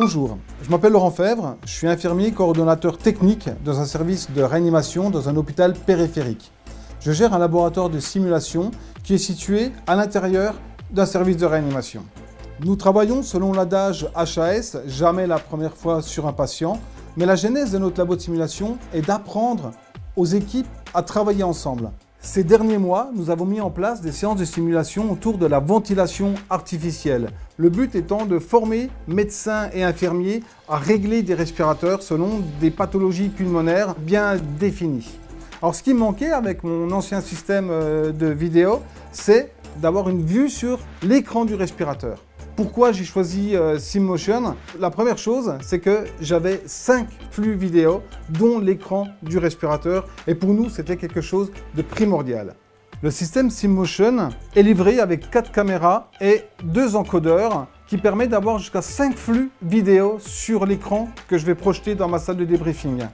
Bonjour, je m'appelle Laurent Fèvre, je suis infirmier coordonnateur technique dans un service de réanimation dans un hôpital périphérique. Je gère un laboratoire de simulation qui est situé à l'intérieur d'un service de réanimation. Nous travaillons selon l'adage HAS, jamais la première fois sur un patient, mais la genèse de notre labo de simulation est d'apprendre aux équipes à travailler ensemble. Ces derniers mois, nous avons mis en place des séances de simulation autour de la ventilation artificielle. Le but étant de former médecins et infirmiers à régler des respirateurs selon des pathologies pulmonaires bien définies. Alors ce qui me manquait avec mon ancien système de vidéo, c'est d'avoir une vue sur l'écran du respirateur. Pourquoi j'ai choisi SimMotion? La première chose, c'est que j'avais 5 flux vidéo, dont l'écran du respirateur, et pour nous, c'était quelque chose de primordial. Le système SimMotion est livré avec 4 caméras et 2 encodeurs qui permettent d'avoir jusqu'à 5 flux vidéo sur l'écran que je vais projeter dans ma salle de débriefing.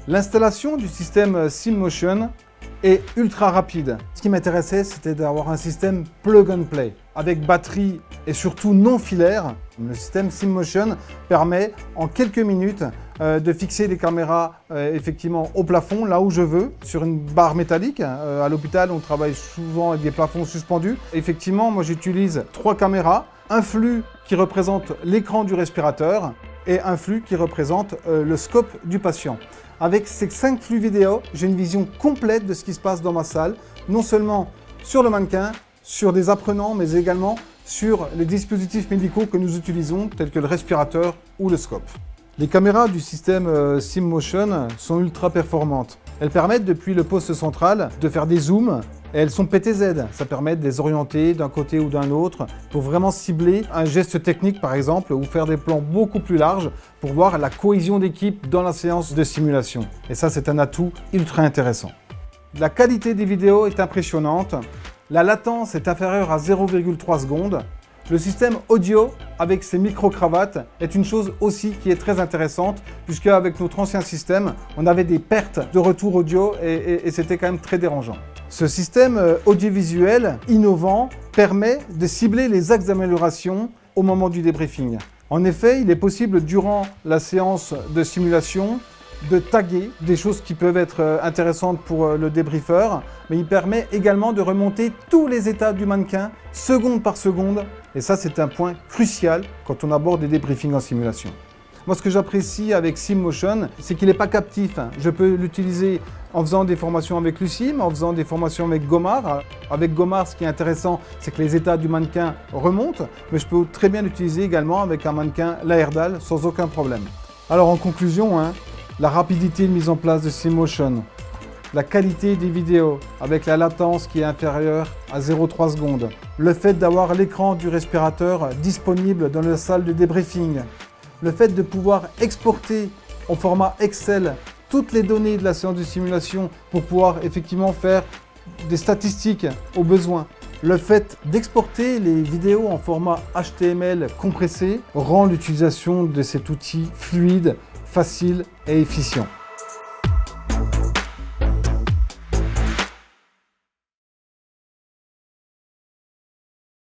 L'installation du système SimMotion est ultra rapide. Ce qui m'intéressait, c'était d'avoir un système plug and play avec batterie et surtout non filaire. Le système SimMotion permet en quelques minutes de fixer les caméras effectivement au plafond, là où je veux, sur une barre métallique. À l'hôpital, on travaille souvent avec des plafonds suspendus. Effectivement, moi j'utilise 3 caméras, un flux qui représente l'écran du respirateur et un flux qui représente le scope du patient. Avec ces 5 flux vidéo, j'ai une vision complète de ce qui se passe dans ma salle, non seulement sur le mannequin, sur des apprenants, mais également sur les dispositifs médicaux que nous utilisons, tels que le respirateur ou le scope. Les caméras du système SimMotion sont ultra performantes. Elles permettent depuis le poste central de faire des zooms et elles sont PTZ. Ça permet de les orienter d'un côté ou d'un autre pour vraiment cibler un geste technique par exemple ou faire des plans beaucoup plus larges pour voir la cohésion d'équipe dans la séance de simulation. Et ça, c'est un atout ultra intéressant. La qualité des vidéos est impressionnante. La latence est inférieure à 0,3 secondes. Le système audio avec ses micro-cravates est une chose aussi qui est très intéressante puisque avec notre ancien système, on avait des pertes de retour audio et c'était quand même très dérangeant. Ce système audiovisuel innovant permet de cibler les axes d'amélioration au moment du débriefing. En effet, il est possible durant la séance de simulation de taguer des choses qui peuvent être intéressantes pour le débriefeur, mais il permet également de remonter tous les états du mannequin, seconde par seconde, et ça c'est un point crucial quand on aborde des débriefings en simulation. Moi ce que j'apprécie avec SimMotion, c'est qu'il n'est pas captif. Je peux l'utiliser en faisant des formations avec Lucim, en faisant des formations avec Gomar. Avec Gomar, ce qui est intéressant, c'est que les états du mannequin remontent, mais je peux très bien l'utiliser également avec un mannequin Laerdal sans aucun problème. Alors en conclusion, la rapidité de mise en place de SimMotion, la qualité des vidéos avec la latence qui est inférieure à 0,3 secondes, le fait d'avoir l'écran du respirateur disponible dans la salle de débriefing, le fait de pouvoir exporter en format Excel toutes les données de la séance de simulation pour pouvoir effectivement faire des statistiques au besoin. Le fait d'exporter les vidéos en format HTML compressé rend l'utilisation de cet outil fluide, facile et efficient.